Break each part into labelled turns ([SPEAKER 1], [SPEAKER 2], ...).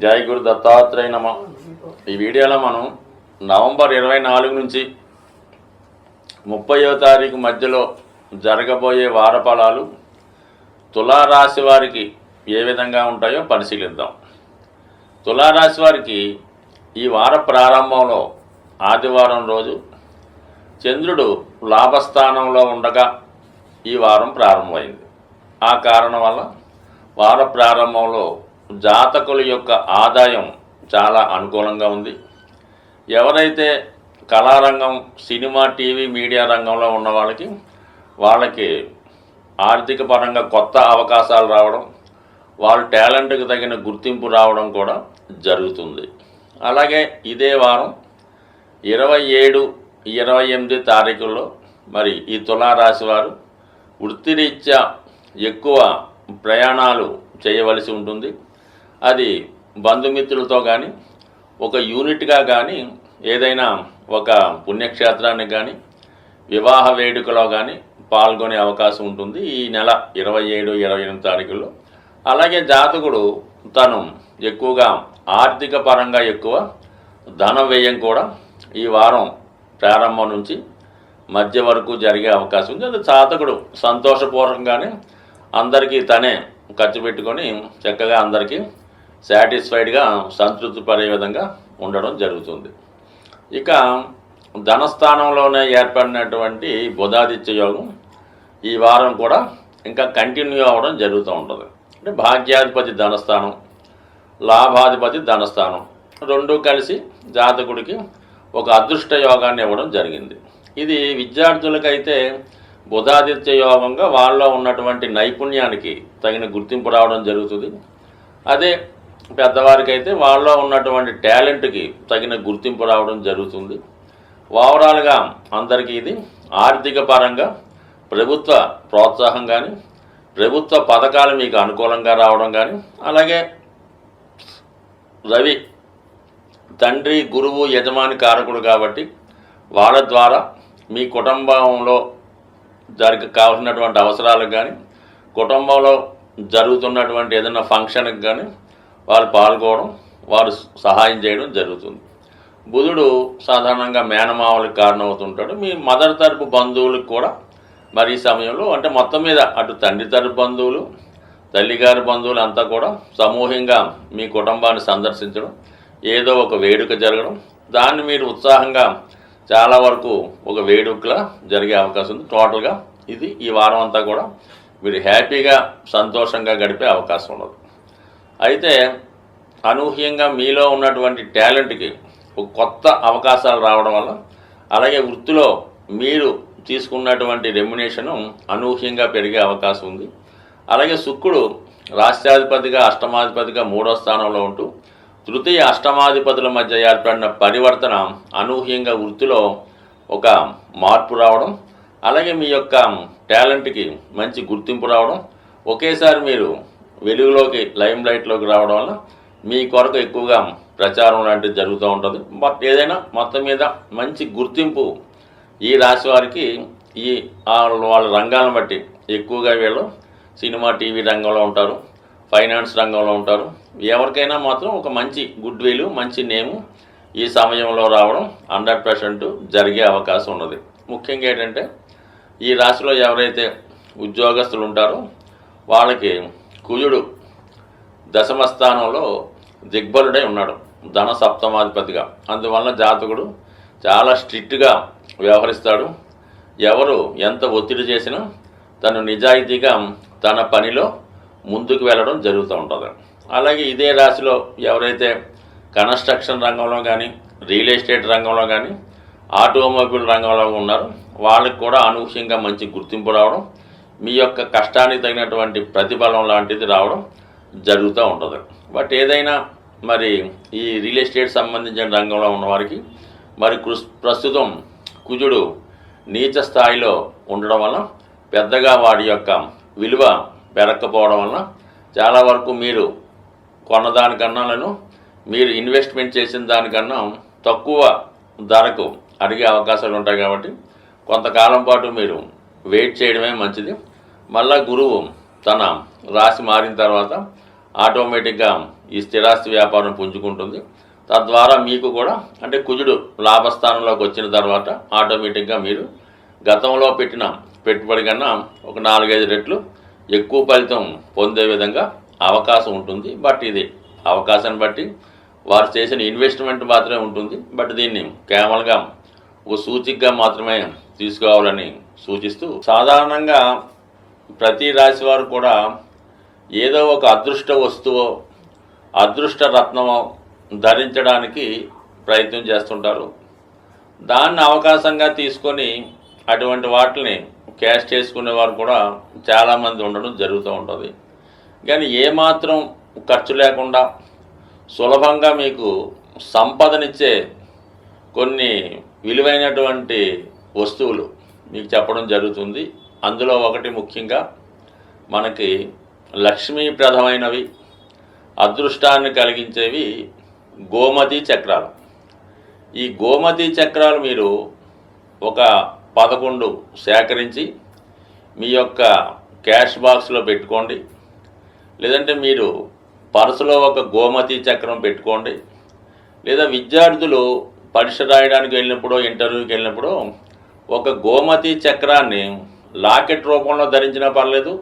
[SPEAKER 1] జై గురు దత్తాత్రేయ నమ. ఈ వీడియోలో మనం నవంబర్ 24 నుంచి 30వ తారీఖు మధ్యలో జరగబోయే వార ఫలాలు తులారాశి వారికి ఏ విధంగా ఉంటాయో పరిశీలిద్దాం. తులారాశి వారికి ఈ వార ప్రారంభంలో ఆదివారం రోజు చంద్రుడు లాభస్థానంలో ఉండగా ఈ వారం ప్రారంభమైంది. ఆ కారణం వల్ల వార ప్రారంభంలో జాతకుల యొక్క ఆదాయం చాలా అనుకూలంగా ఉంది. ఎవరైతే కళారంగం, సినిమా, టీవీ, మీడియా రంగంలో ఉన్న వాళ్ళకి ఆర్థిక పరంగా కొత్త అవకాశాలు రావడం, వాళ్ళ టాలెంట్కి తగిన గుర్తింపు రావడం కూడా జరుగుతుంది. అలాగే ఇదే వారం 27, 28 తారీఖుల్లో మరి ఈ తులారాశి వారు వృత్తిరీత్యా ఎక్కువ ప్రయాణాలు చేయవలసి ఉంటుంది. అది బంధుమిత్రులతో కానీ, ఒక యూనిట్గా కానీ, ఏదైనా ఒక పుణ్యక్షేత్రానికి కానీ, వివాహ వేడుకలో కానీ పాల్గొనే అవకాశం ఉంటుంది ఈ నెల 27, 28 తారీఖుల్లో. అలాగే జాతకుడు తను ఎక్కువగా ఆర్థిక పరంగా ఎక్కువ ధన వ్యయం కూడా ఈ వారం ప్రారంభం నుంచి మధ్య వరకు జరిగే అవకాశం ఉంది. అది జాతకుడు సంతోషపూర్వకంగానే అందరికీ తనే ఖర్చు పెట్టుకొని చక్కగా అందరికీ సాటిస్ఫైడ్గా సంతృప్తి పడే విధంగా ఉండడం జరుగుతుంది. ఇక ధనస్థానంలోనే ఏర్పడినటువంటి బుధాదిత్య యోగం ఈ వారం కూడా ఇంకా కంటిన్యూ అవ్వడం జరుగుతూ ఉంటుంది. అంటే భాగ్యాధిపతి ధనస్థానం, లాభాధిపతి ధనస్థానం రెండూ కలిసి జాతకుడికి ఒక అదృష్ట యోగాన్ని ఇవ్వడం జరిగింది. ఇది విద్యార్థులకైతే బుధాదిత్య యోగంగా వాళ్ళలో ఉన్నటువంటి నైపుణ్యానికి తగిన గుర్తింపు రావడం జరుగుతుంది. అదే పెద్దవారికైతే వాళ్ళలో ఉన్నటువంటి టాలెంట్కి తగిన గుర్తింపు రావడం జరుగుతుంది. ఓవరాల్గా అందరికీ ఇది ఆర్థిక పరంగా ప్రభుత్వ ప్రోత్సాహం కానీ, ప్రభుత్వ పథకాలు మీకు అనుకూలంగా రావడం కానీ, అలాగే రవి తండ్రి, గురువు, యజమాని కారకుడు కాబట్టి వాళ్ళ ద్వారా మీ కుటుంబంలో కావాల్సినటువంటి అవసరాలకు కానీ, కుటుంబంలో జరుగుతున్నటువంటి ఏదైనా ఫంక్షన్కి కానీ వాళ్ళు పాల్గొనడం, వారు సహాయం చేయడం జరుగుతుంది. బుధుడు సాధారణంగా మేనమావలకు కారణమవుతుంటాడు. మీ మదర్ తరపు బంధువులకు కూడా మరి ఈ సమయంలో, అంటే మొత్తం మీద అటు తండ్రి తరపు బంధువులు, తల్లిగారి బంధువులు అంతా కూడా సమూహంగా మీ కుటుంబాన్ని సందర్శించడం, ఏదో ఒక వేడుక జరగడం, దాన్ని మీరు ఉత్సాహంగా చాలా వరకు ఒక వేడుకలా జరిగే అవకాశం ఉంది. టోటల్గా ఇది ఈ వారం అంతా కూడా మీరు హ్యాపీగా సంతోషంగా గడిపే అవకాశం ఉండదు. అయితే అనూహ్యంగా మీలో ఉన్నటువంటి టాలెంట్కి ఒక కొత్త అవకాశాలు రావడం వల్ల, అలాగే వృత్తిలో మీరు తీసుకున్నటువంటి రెమ్యునేషను అనూహ్యంగా పెరిగే అవకాశం ఉంది. అలాగే శుక్రుడు రాష్ట్రాధిపతిగా, అష్టమాధిపతిగా 3వ స్థానంలో ఉంటూ తృతీయ అష్టమాధిపతుల మధ్య ఏర్పడిన పరివర్తన అనూహ్యంగా వృత్తిలో ఒక మార్పు రావడం, అలాగే మీ యొక్క టాలెంట్కి మంచి గుర్తింపు రావడం, ఒకేసారి మీరు వెలుగులోకి, లైమ్ లైట్లోకి రావడం వల్ల మీ కొరకు ఎక్కువగా ప్రచారం లాంటిది జరుగుతూ ఉంటుంది. బట్ ఏదైనా మొత్తం మీద మంచి గుర్తింపు ఈ రాశి వారికి ఈ వాళ్ళ రంగాలను బట్టి ఎక్కువగా వీళ్ళు సినిమా, టీవీ రంగంలో ఉంటారు, ఫైనాన్స్ రంగంలో ఉంటారు. ఎవరికైనా మాత్రం ఒక మంచి గుడ్ విల్, మంచి నేము ఈ సమయంలో రావడం 100% జరిగే అవకాశం ఉన్నది. ముఖ్యంగా ఏంటంటే ఈ రాశిలో ఎవరైతే ఉద్యోగస్తులు ఉంటారో వాళ్ళకి కుజుడు దశమ స్థానంలో దిగ్బలుడై ఉన్నాడు, ధన సప్తమాధిపతిగా. అందువల్ల జాతకుడు చాలా స్ట్రిక్ట్గా వ్యవహరిస్తాడు. ఎవరు ఎంత ఒత్తిడి చేసినా తను నిజాయితీగా తన పనిలో ముందుకు వెళ్ళడం జరుగుతూ ఉంటుంది. అలాగే ఇదే రాశిలో ఎవరైతే కన్స్ట్రక్షన్ రంగంలో కానీ, రియల్ ఎస్టేట్ రంగంలో కానీ, ఆటోమొబైల్ రంగంలో ఉన్నారో వాళ్ళకి కూడా అనూహ్యంగా మంచి గుర్తింపు రావడం, మీ యొక్క కష్టానికి తగినటువంటి ప్రతిఫలం లాంటిది రావడం జరుగుతూ ఉంటుంది. బట్ ఏదైనా మరి ఈ రియల్ ఎస్టేట్ సంబంధించిన రంగంలో ఉన్నవారికి మరి ప్రస్తుతం కుజుడు నీచ స్థాయిలో ఉండడం వల్ల పెద్దగా వాడి యొక్క విలువ పెరగకపోవడం వలన చాలా వరకు మీరు కొన్నదానికన్నాలను మీరు ఇన్వెస్ట్మెంట్ చేసిన దానికన్నా తక్కువ ధరకు అడిగే అవకాశాలు ఉంటాయి. కాబట్టి కొంతకాలం పాటు మీరు వెయిట్ చేయడమే మంచిది. మళ్ళా గురువు తన రాశి మారిన తర్వాత ఆటోమేటిక్గా ఈ స్థిరాస్తి వ్యాపారం పుంజుకుంటుంది. తద్వారా మీకు కూడా అంటే కుజుడు లాభస్థానంలోకి వచ్చిన తర్వాత ఆటోమేటిక్గా మీరు గతంలో పెట్టిన పెట్టుబడి కన్నా ఒక 4-5 రెట్లు ఎక్కువ ఫలితం పొందే విధంగా అవకాశం ఉంటుంది. బట్ ఇది అవకాశాన్ని బట్టి వారు చేసిన ఇన్వెస్ట్మెంట్ మాత్రమే ఉంటుంది. బట్ దీన్ని కేవలంగా ఒక సూచికగా మాత్రమే తీసుకోవాలని సూచిస్తూ, సాధారణంగా ప్రతి రాశి వారు కూడా ఏదో ఒక అదృష్ట వస్తువు, అదృష్ట రత్నమో ధరించడానికి ప్రయత్నం చేస్తుంటారు. దాన్ని అవకాశంగా తీసుకొని అటువంటి వాటిని క్యాష్ చేసుకునే వారు కూడా చాలామంది ఉండడం జరుగుతూ ఉంటుంది. కానీ ఏమాత్రం ఖర్చు లేకుండా సులభంగా మీకు సంపదనిచ్చే కొన్ని విలువైనటువంటి వస్తువులు మీకు చెప్పడం జరుగుతుంది. అందులో ఒకటి ముఖ్యంగా మనకి లక్ష్మీప్రదమైనవి, అదృష్టాన్ని కలిగించేవి గోమతి చక్రాలు. ఈ గోమతి చక్రాలు మీరు ఒక 11 సేకరించి మీ యొక్క క్యాష్ బాక్స్లో పెట్టుకోండి. లేదంటే మీరు పర్సులో ఒక గోమతి చక్రం పెట్టుకోండి. లేదా విద్యార్థులు పరీక్ష రాయడానికి వెళ్ళినప్పుడు, ఇంటర్వ్యూకి వెళ్ళినప్పుడు ఒక గోమతి చక్రాన్ని లాకెట్ రూపంలో ధరించినా పర్లేదు,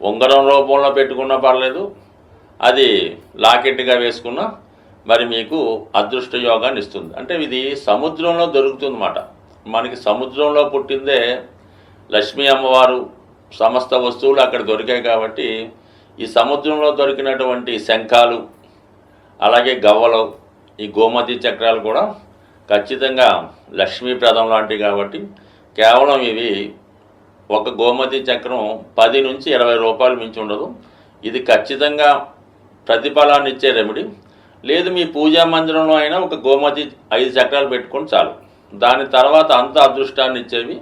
[SPEAKER 1] ఉంగరం రూపంలో పెట్టుకున్నా పర్లేదు, అది లాకెట్గా వేసుకున్నా మరి మీకు అదృష్ట యోగాన్ని ఇస్తుంది. అంటే ఇది సముద్రంలో దొరుకుతుందన్నమాట. మనకి సముద్రంలో పుట్టిందే లక్ష్మీ అమ్మవారు, సమస్త వస్తువులు అక్కడ దొరికాయి. కాబట్టి ఈ సముద్రంలో దొరికినటువంటి శంఖాలు, అలాగే గవ్వలు, ఈ గోమతి చక్రాలు కూడా ఖచ్చితంగా లక్ష్మీప్రదం లాంటివి. కాబట్టి కేవలం ఇవి ఒక గోమతి చక్రం 10 నుంచి 20 రూపాయలు మించి ఉండదు. ఇది ఖచ్చితంగా ప్రతిఫలాన్ని ఇచ్చే రెమెడీ. లేదు మీ పూజా మందిరంలో అయినా ఒక గోమతి 5 చక్రాలు పెట్టుకొని చాలు. దాని తర్వాత అంత అదృష్టాన్ని ఇచ్చేవి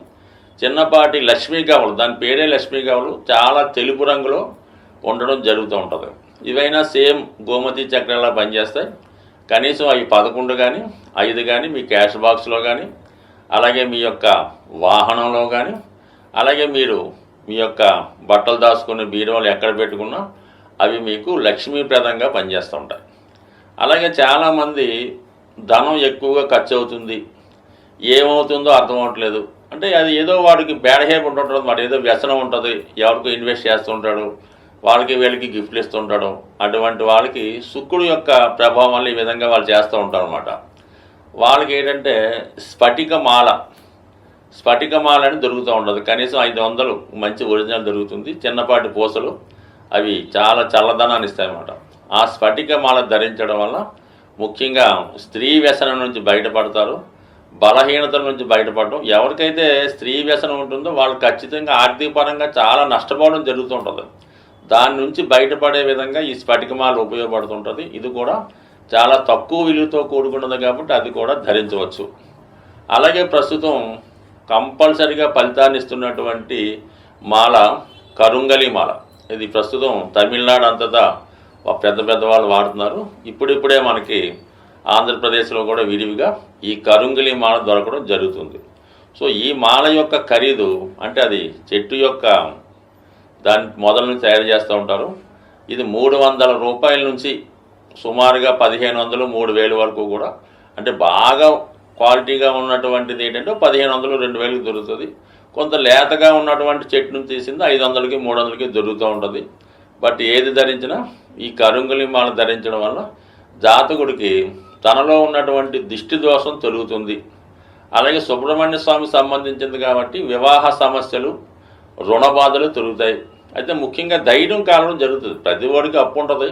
[SPEAKER 1] చిన్నపాటి లక్ష్మీ గవ్వలు, దాని పేరే లక్ష్మీ గవ్వలు, చాలా తెలుపు రంగులో ఉండడం జరుగుతూ ఉంటుంది. ఇవైనా సేమ్ గోమతి చక్రాలా పనిచేస్తాయి. కనీసం అవి 11 కానీ 5 కానీ మీ క్యాష్ బాక్స్లో కానీ, అలాగే మీ యొక్క వాహనంలో కానీ, అలాగే మీరు మీ యొక్క బట్టలు దాచుకునే బీరువాలు ఎక్కడ పెట్టుకున్నా అవి మీకు లక్ష్మీప్రదంగా పనిచేస్తూ ఉంటాయి. అలాగే చాలామంది ధనం ఎక్కువగా ఖర్చు అవుతుంది, ఏమవుతుందో అర్థం అవ్వట్లేదు. అంటే అది ఏదో వాడికి బ్యాడ్ హ్యాబిట్ ఉంటుంటుంది, వాడు ఏదో వ్యసనం ఉంటుంది, ఎవరికో ఇన్వెస్ట్ చేస్తుంటాడు, వాళ్ళకి వీళ్ళకి గిఫ్ట్లు ఇస్తుంటాడు. అటువంటి వాళ్ళకి శుక్రుడు యొక్క ప్రభావం వల్ల ఈ విధంగా వాళ్ళు చేస్తూ ఉంటారు అనమాట. వాళ్ళకి ఏంటంటే స్ఫటికమాల అని దొరుకుతూ ఉంటుంది. కనీసం 500 మంచి ఒరిజినల్ దొరుకుతుంది. చిన్నపాటి పూసలు, అవి చాలా చల్లదనాన్ని ఇస్తాయన్నమాట. ఆ స్ఫటికమాల ధరించడం వల్ల ముఖ్యంగా స్త్రీ వ్యసనం నుంచి బయటపడతారు, బలహీనతల నుంచి బయటపడడం. ఎవరికైతే స్త్రీ వ్యసనం ఉంటుందో వాళ్ళు ఖచ్చితంగా ఆర్థికపరంగా చాలా నష్టపోవడం జరుగుతూ ఉంటుంది. దాని నుంచి బయటపడే విధంగా ఈ స్ఫటికమాల ఉపయోగపడుతుంటుంది. ఇది కూడా చాలా తక్కువ విలువతో కూడుకున్నది కాబట్టి అది కూడా ధరించవచ్చు. అలాగే ప్రస్తుతం కంపల్సరిగా ఫలితాన్ని ఇస్తున్నటువంటి మాల కరుంగలి మాల. ఇది ప్రస్తుతం తమిళనాడు అంతటా పెద్ద పెద్ద వాళ్ళు వాడుతున్నారు. ఇప్పుడిప్పుడే మనకి ఆంధ్రప్రదేశ్లో కూడా విరివిగా ఈ కరుంగలి మాల దొరకడం జరుగుతుంది. సో ఈ మాల యొక్క ఖరీదు అంటే అది చెట్టు యొక్క దాని మొదల నుంచి తయారు చేస్తూ ఉంటారు. ఇది 300 రూపాయల నుంచి సుమారుగా 1500, 3000 వరకు కూడా, అంటే బాగా క్వాలిటీగా ఉన్నటువంటిది ఏంటంటే 1500, 2000కి దొరుకుతుంది. కొంత లేతగా ఉన్నటువంటి చెట్టు నుంచి తీసింది 500కి, 300కి దొరుకుతూ ఉంటుంది. బట్ ఏది ధరించినా ఈ కరుంగలి మాల ధరించడం వల్ల జాతకుడికి తనలో ఉన్నటువంటి దిష్టి దోషం తొలుగుతుంది. అలాగే సుబ్రహ్మణ్య స్వామికి సంబంధించింది కాబట్టి వివాహ సమస్యలు, రుణ బాధలు తొలుగుతాయి. అయితే ముఖ్యంగా ధైర్యం కాలడం జరుగుతుంది. ప్రతి వాడికి అప్పు ఉంటుంది,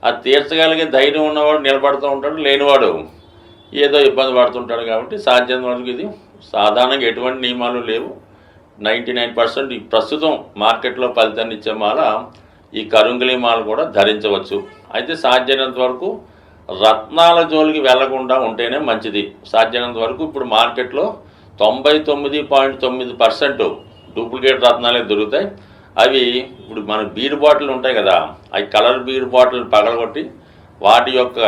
[SPEAKER 1] అది తీర్చగలిగే ధైర్యం ఉన్నవాడు నిలబడుతూ ఉంటాడు, లేనివాడు ఏదో ఇబ్బంది పడుతుంటాడు. కాబట్టి సాధ్యం వరకు ఇది సాధారణంగా ఎటువంటి నియమాలు లేవు. 99% ఈ ప్రస్తుతం మార్కెట్లో ఫలితాన్ని ఇచ్చే మాల ఈ కరుంగలి మాల కూడా ధరించవచ్చు. అయితే సాధ్యమైనంత వరకు రత్నాల జోలికి వెళ్లకుండా ఉంటేనే మంచిది. సాధ్యమైనంత వరకు ఇప్పుడు మార్కెట్లో 99.9% డూప్లికేట్ రత్నాలే దొరుకుతాయి. అవి ఇప్పుడు మన బీర్ బాటిల్ ఉంటాయి కదా, అవి కలర్ బీర్ బాటిల్ పగలగొట్టి వాటి యొక్క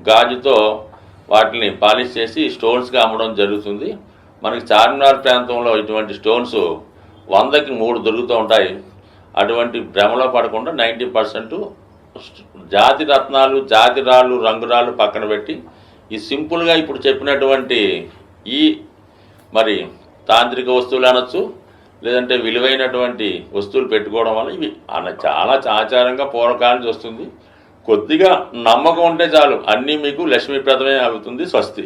[SPEAKER 1] గాజుతో వాటిని పాలిష్ చేసి స్టోన్స్గా అమ్మడం జరుగుతుంది. మనకి చార్మినార్ ప్రాంతంలో ఇటువంటి స్టోన్స్ 100కి 3 దొరుకుతూ ఉంటాయి. అటువంటి భ్రమలో పడకుండా 90% జాతి రత్నాలు, జాతి రాళ్ళు, రంగురాళ్ళు పక్కన పెట్టి ఈ సింపుల్గా ఇప్పుడు చెప్పినటువంటి ఈ మరి తాంత్రిక వస్తువులు అనొచ్చు, లేదంటే విలువైనటువంటి వస్తువులు పెట్టుకోవడం వల్ల ఇవి చాలా ఆచారంగా పూర్వకాలం నుంచి వస్తుంది. కొద్దిగా నమ్మకం ఉంటే చాలు, అన్నీ మీకు లక్ష్మీప్రదమే అవుతుంది. స్వస్తి.